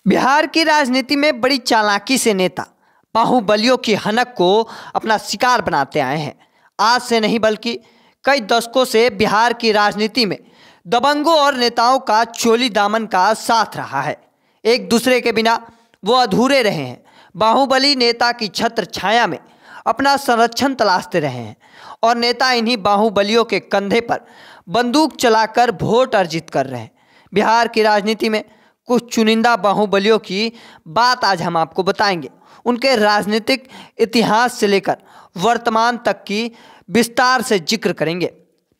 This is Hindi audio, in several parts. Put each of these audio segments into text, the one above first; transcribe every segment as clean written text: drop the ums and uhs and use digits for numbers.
बिहार की राजनीति में बड़ी चालाकी से नेता बाहुबलियों की हनक को अपना शिकार बनाते आए हैं। आज से नहीं बल्कि कई दशकों से बिहार की राजनीति में दबंगों और नेताओं का चोली दामन का साथ रहा है। एक दूसरे के बिना वो अधूरे रहे हैं। बाहुबली नेता की छत्र छाया में अपना संरक्षण तलाशते रहे हैं और नेता इन्हीं बाहुबलियों के कंधे पर बंदूक चलाकर वोट अर्जित कर रहे हैं। बिहार की राजनीति में कुछ चुनिंदा बाहुबलियों की बात आज हम आपको बताएंगे। उनके राजनीतिक इतिहास से लेकर वर्तमान तक की विस्तार से जिक्र करेंगे।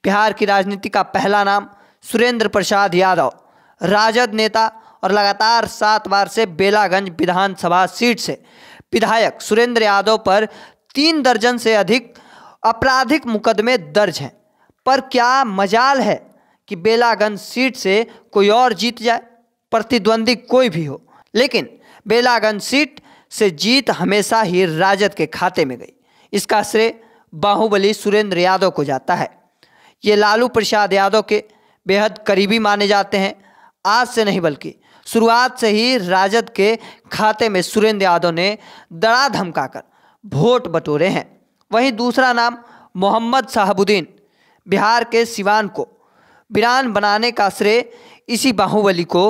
बिहार की राजनीति का पहला नाम सुरेंद्र प्रसाद यादव, राजद नेता और लगातार 7 बार से बेलागंज विधानसभा सीट से विधायक सुरेंद्र यादव पर 3 दर्जन से अधिक आपराधिक मुकदमे दर्ज हैं। पर क्या मजाल है कि बेलागंज सीट से कोई और जीत जाए, प्रतिद्वंदी कोई भी हो, लेकिन बेलागंज सीट से जीत हमेशा ही राजद के खाते में गई। इसका श्रेय बाहुबली सुरेंद्र यादव को जाता है। ये लालू प्रसाद यादव के बेहद करीबी माने जाते हैं। आज से नहीं बल्कि शुरुआत से ही राजद के खाते में सुरेंद्र यादव ने दड़ा धमकाकर वोट बटोरे हैं। वहीं दूसरा नाम मोहम्मद शहाबुद्दीन, बिहार के सिवान को वीरान बनाने का श्रेय इसी बाहुबली को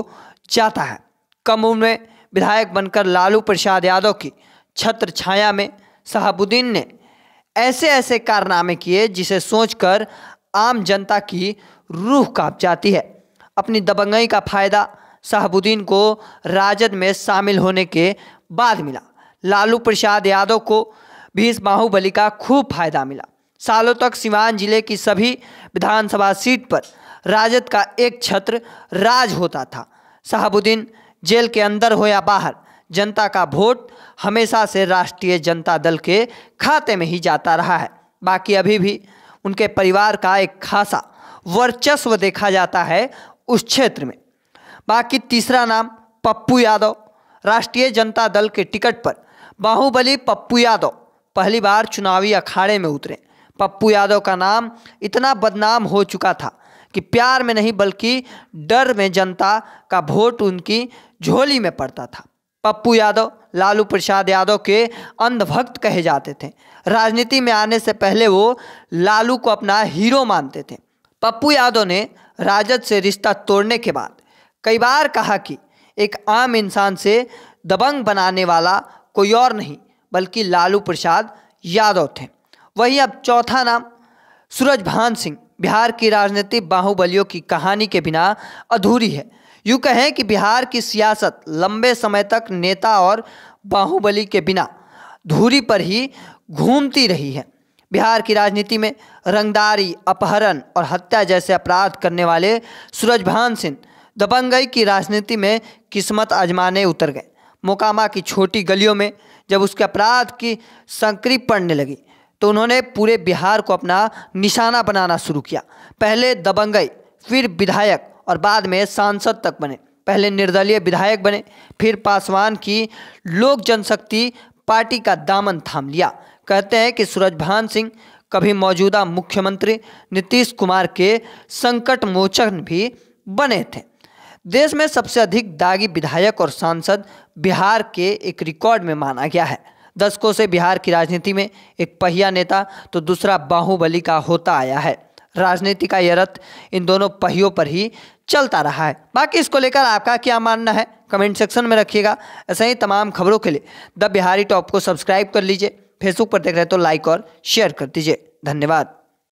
जाता है। कम उम्र में विधायक बनकर लालू प्रसाद यादव की छत्र छाया में शहाबुद्दीन ने ऐसे ऐसे कारनामे किए जिसे सोचकर आम जनता की रूह कांप जाती है। अपनी दबंगई का फायदा शहाबुद्दीन को राजद में शामिल होने के बाद मिला। लालू प्रसाद यादव को भी इस बाहुबली का खूब फायदा मिला। सालों तक सिवान जिले की सभी विधानसभा सीट पर राजद का एक छत्र राज होता था। शहाबुद्दीन जेल के अंदर हो या बाहर, जनता का वोट हमेशा से राष्ट्रीय जनता दल के खाते में ही जाता रहा है। बाकी अभी भी उनके परिवार का एक खासा वर्चस्व देखा जाता है उस क्षेत्र में। बाकी तीसरा नाम पप्पू यादव, राष्ट्रीय जनता दल के टिकट पर बाहुबली पप्पू यादव पहली बार चुनावी अखाड़े में उतरे। पप्पू यादव का नाम इतना बदनाम हो चुका था कि प्यार में नहीं बल्कि डर में जनता का वोट उनकी झोली में पड़ता था। पप्पू यादव लालू प्रसाद यादव के अंधभक्त कहे जाते थे। राजनीति में आने से पहले वो लालू को अपना हीरो मानते थे। पप्पू यादव ने राजद से रिश्ता तोड़ने के बाद कई बार कहा कि एक आम इंसान से दबंग बनाने वाला कोई और नहीं बल्कि लालू प्रसाद यादव थे। वही अब चौथा नाम सूरजभान सिंह, बिहार की राजनीति बाहुबलियों की कहानी के बिना अधूरी है। यूँ कहें कि बिहार की सियासत लंबे समय तक नेता और बाहुबली के बिना धुरी पर ही घूमती रही है। बिहार की राजनीति में रंगदारी, अपहरण और हत्या जैसे अपराध करने वाले सूरजभान सिंह दबंगई की राजनीति में किस्मत आजमाने उतर गए। मोकामा की छोटी गलियों में जब उसके अपराध की संकरी पड़ने लगी तो उन्होंने पूरे बिहार को अपना निशाना बनाना शुरू किया। पहले दबंगई, फिर विधायक और बाद में सांसद तक बने। पहले निर्दलीय विधायक बने, फिर पासवान की लोक जनशक्ति पार्टी का दामन थाम लिया। कहते हैं कि सूरजभान सिंह कभी मौजूदा मुख्यमंत्री नीतीश कुमार के संकट मोचन भी बने थे। देश में सबसे अधिक दागी विधायक और सांसद बिहार के एक रिकॉर्ड में माना गया है। दशकों से बिहार की राजनीति में एक पहिया नेता तो दूसरा बाहुबली का होता आया है। राजनीति का यह रथ इन दोनों पहियों पर ही चलता रहा है। बाकी इसको लेकर आपका क्या मानना है कमेंट सेक्शन में रखिएगा। ऐसे ही तमाम खबरों के लिए द बिहारी टॉप को सब्सक्राइब कर लीजिए। फेसबुक पर देख रहे तो लाइक और शेयर कर दीजिए। धन्यवाद।